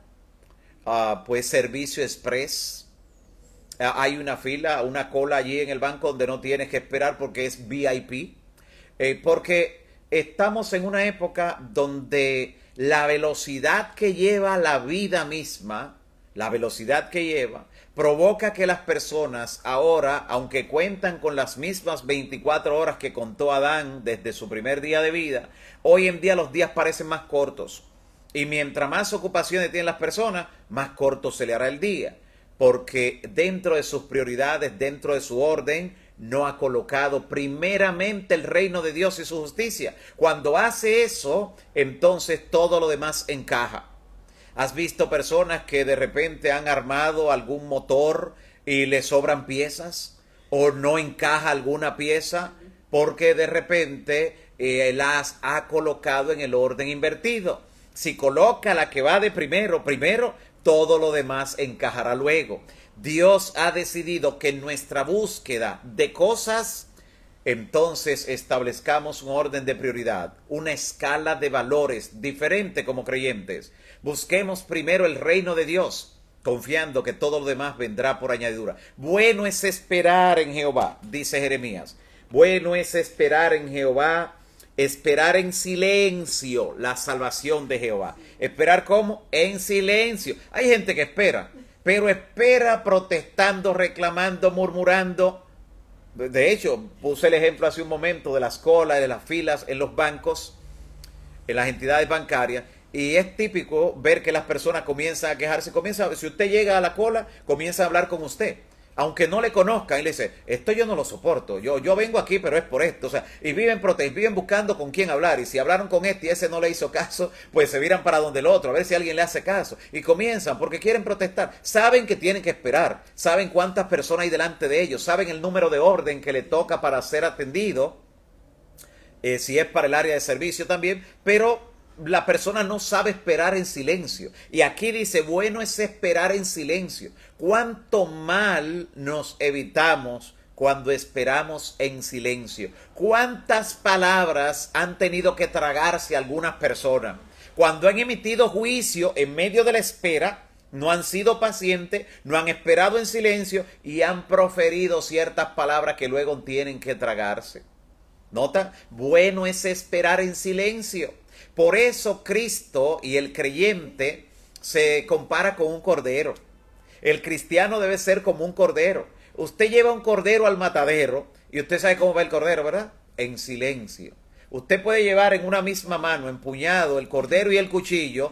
[SPEAKER 1] pues servicio express. Hay una fila, una cola allí en el banco donde no tienes que esperar porque es VIP. Porque estamos en una época donde la velocidad que lleva la vida misma, la velocidad que lleva, provoca que las personas ahora, aunque cuentan con las mismas 24 horas que contó Adán desde su primer día de vida, hoy en día los días parecen más cortos. Y mientras más ocupaciones tienen las personas, más corto se le hará el día. Porque dentro de sus prioridades, dentro de su orden, no ha colocado primeramente el reino de Dios y su justicia. Cuando hace eso, entonces todo lo demás encaja. ¿Has visto personas que de repente han armado algún motor y le sobran piezas? ¿O no encaja alguna pieza? Porque de repente las ha colocado en el orden invertido. Si coloca la que va de primero, todo lo demás encajará luego. Dios ha decidido que en nuestra búsqueda de cosas, entonces establezcamos un orden de prioridad, una escala de valores diferente como creyentes. Busquemos primero el reino de Dios, confiando que todo lo demás vendrá por añadidura. Bueno es esperar en Jehová, dice Jeremías. Bueno es esperar en Jehová, esperar en silencio la salvación de Jehová. ¿Esperar cómo? En silencio. Hay gente que espera, pero espera protestando, reclamando, murmurando. De hecho, puse el ejemplo hace un momento de las colas, de las filas en los bancos, en las entidades bancarias. Y es típico ver que las personas comienzan a quejarse. Si usted llega a la cola, comienza a hablar con usted. Aunque no le conozcan, y le dice, esto yo no lo soporto, yo vengo aquí, pero es por esto. O sea, y viven buscando con quién hablar. Y si hablaron con este y ese no le hizo caso, pues se viran para donde el otro, a ver si alguien le hace caso. Y comienzan porque quieren protestar. Saben que tienen que esperar, saben cuántas personas hay delante de ellos, saben el número de orden que le toca para ser atendido, si es para el área de servicio también, pero la persona no sabe esperar en silencio. Y aquí dice, bueno es esperar en silencio. ¿Cuánto mal nos evitamos cuando esperamos en silencio? ¿Cuántas palabras han tenido que tragarse algunas personas? Cuando han emitido juicio en medio de la espera, no han sido pacientes, no han esperado en silencio y han proferido ciertas palabras que luego tienen que tragarse. ¿Nota? Bueno es esperar en silencio. Por eso Cristo y el creyente se compara con un cordero. El cristiano debe ser como un cordero. Usted lleva un cordero al matadero y usted sabe cómo va el cordero, ¿verdad? En silencio. Usted puede llevar en una misma mano, empuñado, el cordero y el cuchillo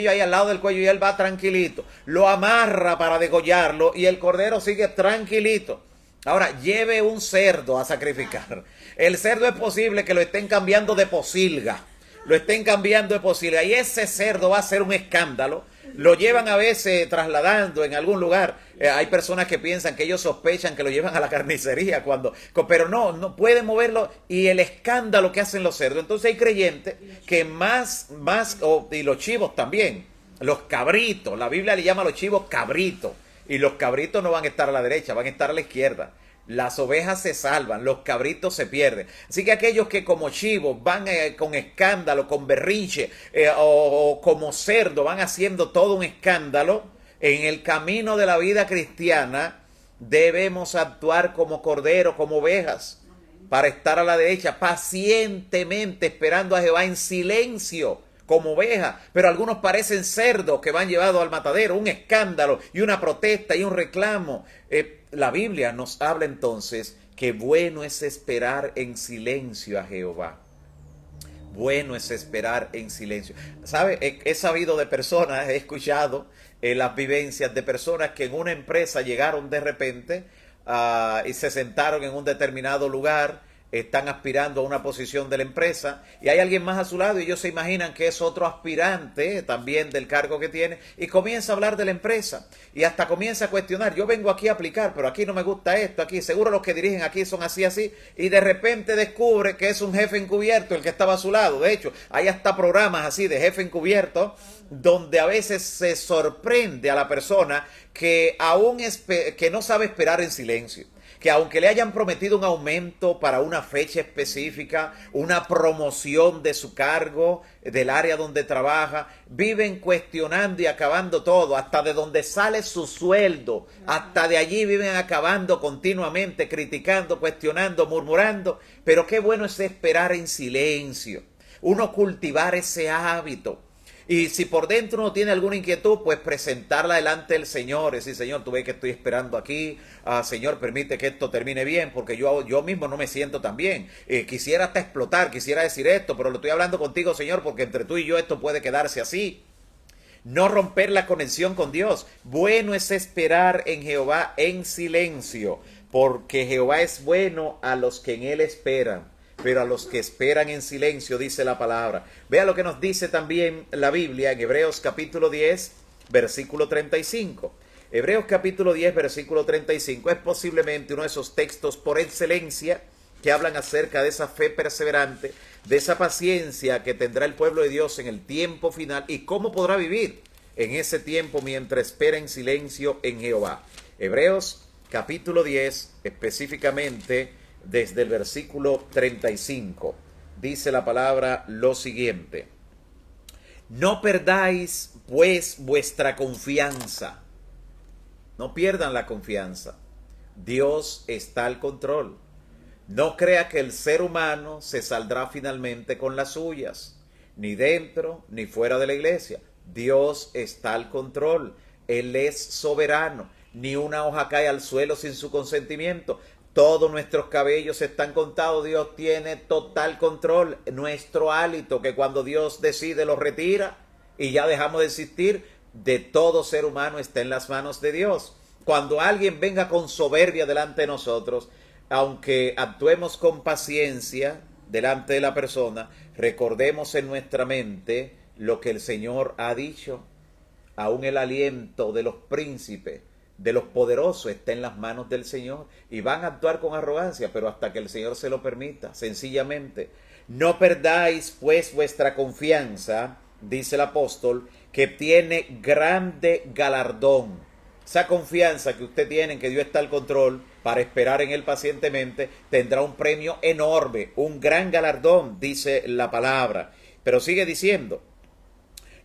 [SPEAKER 1] ahí al lado del cuello y él va tranquilito. Lo amarra para degollarlo y el cordero sigue tranquilito. Ahora, lleve un cerdo a sacrificar. El cerdo es posible que lo estén cambiando de posilga. Lo estén cambiando de posilga. Y ese cerdo va a ser un escándalo. Lo llevan a veces trasladando en algún lugar. Hay personas que piensan que ellos sospechan que lo llevan a la carnicería. Pero no pueden moverlo. Y el escándalo que hacen los cerdos. Entonces hay creyentes que y los chivos también. Los cabritos. La Biblia le llama a los chivos cabritos. Y los cabritos no van a estar a la derecha, van a estar a la izquierda. Las ovejas se salvan, los cabritos se pierden. Así que aquellos que como chivos van con escándalo, con berrinche, o como cerdo van haciendo todo un escándalo, en el camino de la vida cristiana debemos actuar como cordero, como ovejas, para estar a la derecha, pacientemente esperando a Jehová en silencio, como oveja, pero algunos parecen cerdos que van llevados al matadero, un escándalo y una protesta y un reclamo. La Biblia nos habla entonces que bueno es esperar en silencio a Jehová. Bueno es esperar en silencio. ¿Sabe? He sabido de personas, he escuchado las vivencias de personas que en una empresa llegaron de repente y se sentaron en un determinado lugar, están aspirando a una posición de la empresa y hay alguien más a su lado y ellos se imaginan que es otro aspirante también del cargo que tiene y comienza a hablar de la empresa y hasta comienza a cuestionar, yo vengo aquí a aplicar, pero aquí no me gusta esto, aquí seguro los que dirigen aquí son así, así, y de repente descubre que es un jefe encubierto el que estaba a su lado. De hecho, hay hasta programas así de jefe encubierto donde a veces se sorprende a la persona que aún que no sabe esperar en silencio, que aunque le hayan prometido un aumento para una fecha específica, una promoción de su cargo, del área donde trabaja, viven cuestionando y acabando todo, hasta de donde sale su sueldo, hasta de allí viven acabando continuamente, criticando, cuestionando, murmurando. Pero qué bueno es esperar en silencio, uno cultivar ese hábito. Y si por dentro uno tiene alguna inquietud, pues presentarla delante del Señor. Decir, Señor, tú ves que estoy esperando aquí. Señor, permite que esto termine bien, porque yo mismo no me siento tan bien. Quisiera hasta explotar, quisiera decir esto, pero lo estoy hablando contigo, Señor, porque entre tú y yo esto puede quedarse así. No romper la conexión con Dios. Bueno es esperar en Jehová en silencio, porque Jehová es bueno a los que en él esperan, pero a los que esperan en silencio, dice la palabra. Vea lo que nos dice también la Biblia en Hebreos capítulo 10, versículo 35. Hebreos capítulo 10, versículo 35 es posiblemente uno de esos textos por excelencia que hablan acerca de esa fe perseverante, de esa paciencia que tendrá el pueblo de Dios en el tiempo final y cómo podrá vivir en ese tiempo mientras espera en silencio en Jehová. Hebreos capítulo 10, específicamente desde el versículo 35, dice la palabra lo siguiente: no perdáis pues vuestra confianza. No pierdan la confianza. Dios está al control. No crea que el ser humano se saldrá finalmente con las suyas, ni dentro ni fuera de la iglesia. Dios está al control. Él es soberano. Ni una hoja cae al suelo sin su consentimiento. Todos nuestros cabellos están contados. Dios tiene total control. Nuestro hálito, que cuando Dios decide lo retira y ya dejamos de existir, de todo ser humano está en las manos de Dios. Cuando alguien venga con soberbia delante de nosotros, aunque actuemos con paciencia delante de la persona, recordemos en nuestra mente lo que el Señor ha dicho. Aún el aliento de los príncipes, de los poderosos, está en las manos del Señor, y van a actuar con arrogancia, pero hasta que el Señor se lo permita, sencillamente. No perdáis pues vuestra confianza, dice el apóstol, que tiene grande galardón. Esa confianza que usted tiene en que Dios está al control para esperar en él pacientemente, tendrá un premio enorme, un gran galardón, dice la palabra. Pero sigue diciendo: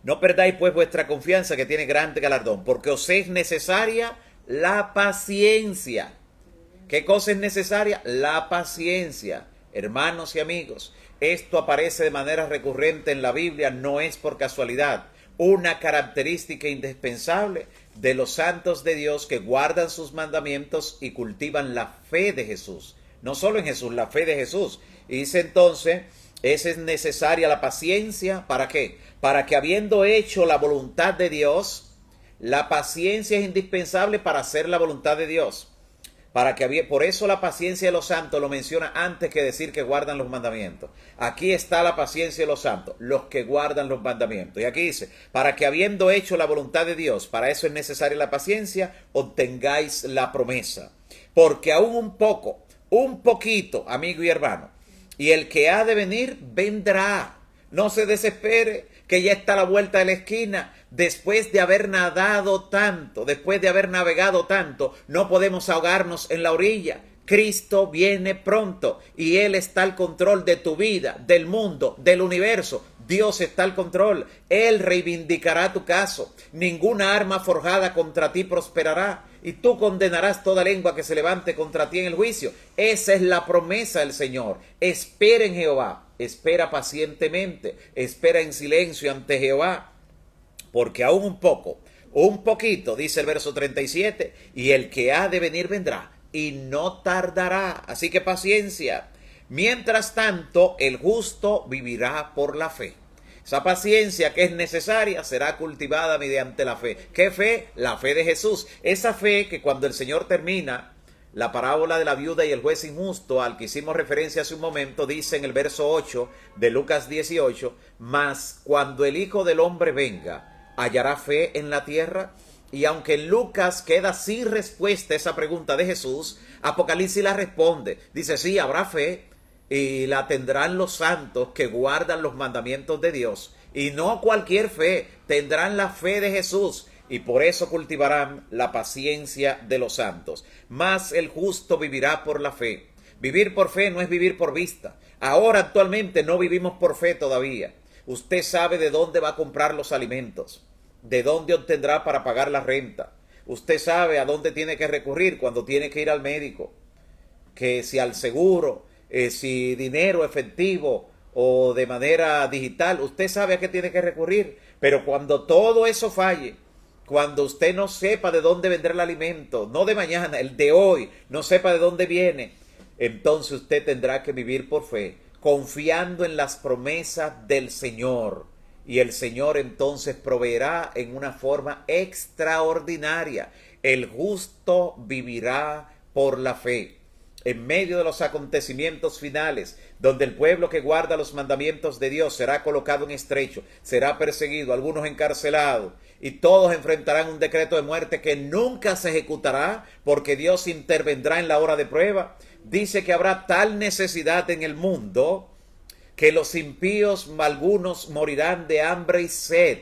[SPEAKER 1] no perdáis pues vuestra confianza que tiene grande galardón, porque os es necesaria la paciencia. ¿Qué cosa es necesaria? La paciencia. Hermanos y amigos, esto aparece de manera recurrente en la Biblia, no es por casualidad. Una característica indispensable de los santos de Dios que guardan sus mandamientos y cultivan la fe de Jesús. No solo en Jesús, la fe de Jesús. Y dice entonces, es necesaria la paciencia. ¿Para qué? Para que habiendo hecho la voluntad de Dios, la paciencia es indispensable para hacer la voluntad de Dios. Por eso la paciencia de los santos lo menciona antes que decir que guardan los mandamientos. Aquí está la paciencia de los santos, los que guardan los mandamientos. Y aquí dice, para que habiendo hecho la voluntad de Dios, para eso es necesaria la paciencia, obtengáis la promesa. Porque aún un poquito, amigo y hermano, y el que ha de venir, vendrá. No se desespere, que ya está a la vuelta de la esquina. Después de haber nadado tanto, después de haber navegado tanto, no podemos ahogarnos en la orilla. Cristo viene pronto y Él está al control de tu vida, del mundo, del universo. Dios está al control. Él reivindicará tu caso. Ninguna arma forjada contra ti prosperará y tú condenarás toda lengua que se levante contra ti en el juicio. Esa es la promesa del Señor. Espera en Jehová. Espera pacientemente. Espera en silencio ante Jehová. Porque aún un poquito, dice el verso 37, y el que ha de venir vendrá, y no tardará. Así que paciencia. Mientras tanto, el justo vivirá por la fe. Esa paciencia que es necesaria será cultivada mediante la fe. ¿Qué fe? La fe de Jesús. Esa fe que cuando el Señor termina La parábola de la viuda y el juez injusto, al que hicimos referencia hace un momento, dice en el verso 8 de Lucas 18, mas cuando el Hijo del Hombre venga, ¿hallará fe en la tierra? Y aunque en Lucas queda sin respuesta esa pregunta de Jesús, Apocalipsis la responde. Dice, sí, habrá fe y la tendrán los santos que guardan los mandamientos de Dios. Y no cualquier fe, tendrán la fe de Jesús. Y por eso cultivarán la paciencia de los santos. Mas el justo vivirá por la fe. Vivir por fe no es vivir por vista. Ahora actualmente no vivimos por fe todavía. Usted sabe de dónde va a comprar los alimentos, de dónde obtendrá para pagar la renta. Usted sabe a dónde tiene que recurrir cuando tiene que ir al médico, que si al seguro, si dinero efectivo o de manera digital, usted sabe a qué tiene que recurrir. Pero cuando todo eso falle, cuando usted no sepa de dónde vendrá el alimento, no de mañana, el de hoy, no sepa de dónde viene, entonces usted tendrá que vivir por fe, confiando en las promesas del Señor. Y el Señor entonces proveerá en una forma extraordinaria. El justo vivirá por la fe. En medio de los acontecimientos finales, donde el pueblo que guarda los mandamientos de Dios será colocado en estrecho, será perseguido, algunos encarcelados, y todos enfrentarán un decreto de muerte que nunca se ejecutará, porque Dios intervendrá en la hora de prueba. Dice que habrá tal necesidad en el mundo que los impíos algunos morirán de hambre y sed,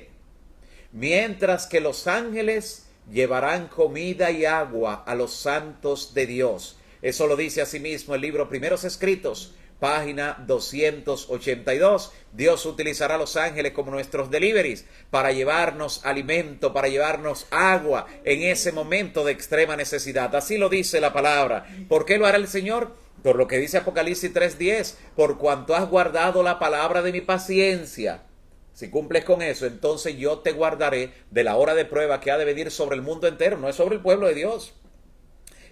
[SPEAKER 1] mientras que los ángeles llevarán comida y agua a los santos de Dios. Eso lo dice asimismo el libro Primeros Escritos, página 282. Dios utilizará a los ángeles como nuestros deliveries para llevarnos alimento, para llevarnos agua en ese momento de extrema necesidad. Así lo dice la palabra. ¿Por qué lo hará el Señor? Por lo que dice Apocalipsis 3:10, por cuanto has guardado la palabra de mi paciencia. Si cumples con eso, entonces yo te guardaré de la hora de prueba que ha de venir sobre el mundo entero. No es sobre el pueblo de Dios,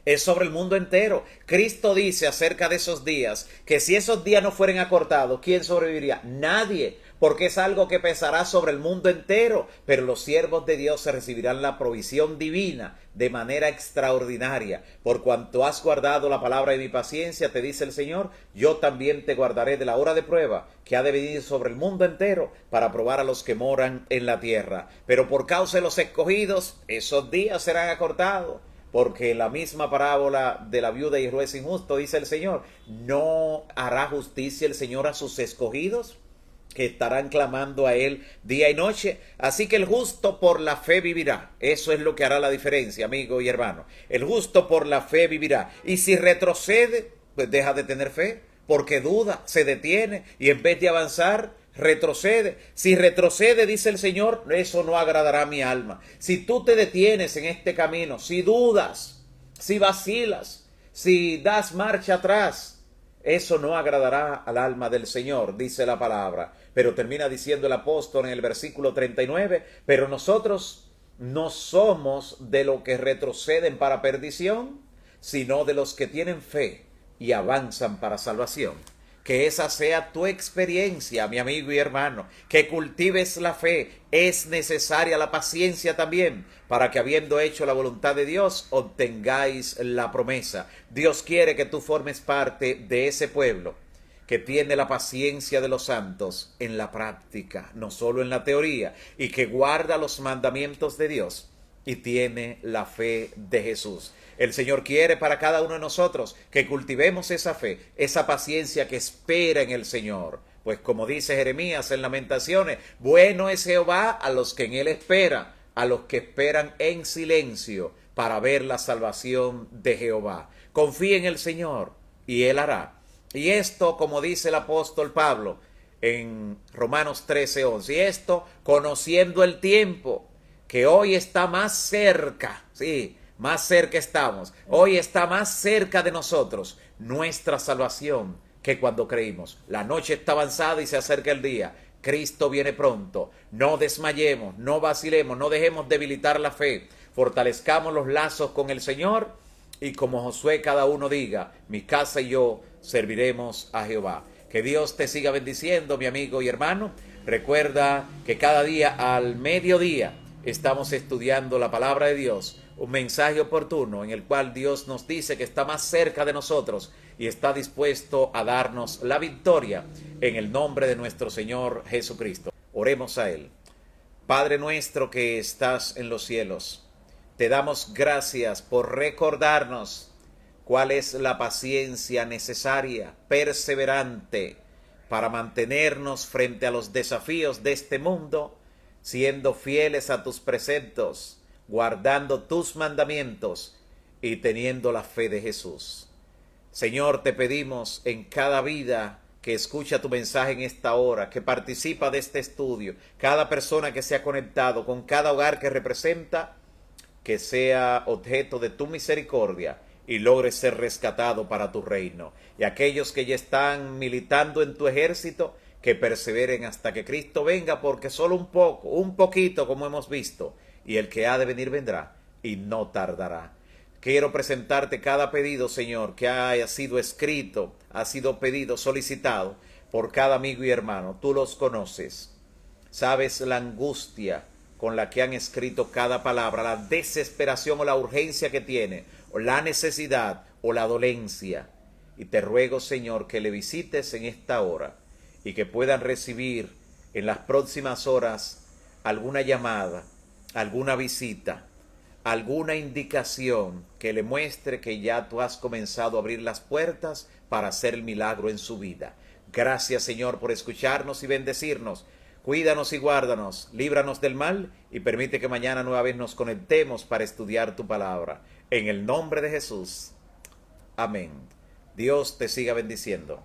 [SPEAKER 1] es sobre el mundo entero. Cristo dice acerca de esos días que si esos días no fueren acortados, ¿quién sobreviviría? Nadie, porque es algo que pesará sobre el mundo entero. Pero los siervos de Dios se recibirán la provisión divina de manera extraordinaria. Por cuanto has guardado la palabra de mi paciencia, te dice el Señor, yo también te guardaré de la hora de prueba que ha de venir sobre el mundo entero para probar a los que moran en la tierra. Pero por causa de los escogidos, esos días serán acortados. Porque la misma parábola de la viuda y el juez injusto, dice el Señor, ¿no hará justicia el Señor a sus escogidos, que estarán clamando a Él día y noche? Así que el justo por la fe vivirá. Eso es lo que hará la diferencia, amigo y hermano. El justo por la fe vivirá. Y si retrocede, pues deja de tener fe, porque duda, se detiene y en vez de avanzar, retrocede. Si retrocede, dice el Señor, eso no agradará a mi alma. Si tú te detienes en este camino, si dudas, si vacilas, si das marcha atrás, eso no agradará al alma del Señor, dice la palabra. Pero termina diciendo el apóstol en el versículo 39, pero nosotros no somos de los que retroceden para perdición, sino de los que tienen fe y avanzan para salvación. Que esa sea tu experiencia, mi amigo y hermano, que cultives la fe. Es necesaria la paciencia también, para que habiendo hecho la voluntad de Dios, obtengáis la promesa. Dios quiere que tú formes parte de ese pueblo que tiene la paciencia de los santos en la práctica, no solo en la teoría, y que guarda los mandamientos de Dios y tiene la fe de Jesús. El Señor quiere para cada uno de nosotros que cultivemos esa fe, esa paciencia que espera en el Señor. Pues como dice Jeremías en Lamentaciones, bueno es Jehová a los que en Él esperan, a los que esperan en silencio para ver la salvación de Jehová. Confía en el Señor y Él hará. Y esto, como dice el apóstol Pablo en Romanos 13:11, y esto conociendo el tiempo, que hoy está más cerca, sí, más cerca estamos. Hoy está más cerca de nosotros nuestra salvación que cuando creímos. La noche está avanzada y se acerca el día. Cristo viene pronto. No desmayemos, no vacilemos, no dejemos debilitar la fe. Fortalezcamos los lazos con el Señor y como Josué cada uno diga, mi casa y yo serviremos a Jehová. Que Dios te siga bendiciendo, mi amigo y hermano. Recuerda que cada día al mediodía estamos estudiando la palabra de Dios un mensaje oportuno en el cual Dios nos dice que está más cerca de nosotros y está dispuesto a darnos la victoria en el nombre de nuestro Señor Jesucristo. Oremos a Él. Padre nuestro que estás en los cielos, te damos gracias por recordarnos cuál es la paciencia necesaria, perseverante, para mantenernos frente a los desafíos de este mundo, siendo fieles a tus preceptos, guardando tus mandamientos y teniendo la fe de Jesús. Señor, te pedimos en cada vida que escucha tu mensaje en esta hora, que participa de este estudio, cada persona que se ha conectado con cada hogar que representa, que sea objeto de tu misericordia y logre ser rescatado para tu reino. Y aquellos que ya están militando en tu ejército, que perseveren hasta que Cristo venga, porque solo un poco, un poquito como hemos visto, y el que ha de venir vendrá y no tardará. Quiero presentarte cada pedido, Señor, que haya sido escrito, ha sido pedido, solicitado por cada amigo y hermano. Tú los conoces. Sabes la angustia con la que han escrito cada palabra, la desesperación o la urgencia que tiene, o la necesidad o la dolencia. Y te ruego, Señor, que le visites en esta hora y que puedan recibir en las próximas horas alguna llamada, alguna visita, alguna indicación que le muestre que ya tú has comenzado a abrir las puertas para hacer el milagro en su vida. Gracias, Señor, por escucharnos y bendecirnos. Cuídanos y guárdanos, líbranos del mal y permite que mañana nueva vez nos conectemos para estudiar tu palabra. En el nombre de Jesús. Amén. Dios te siga bendiciendo.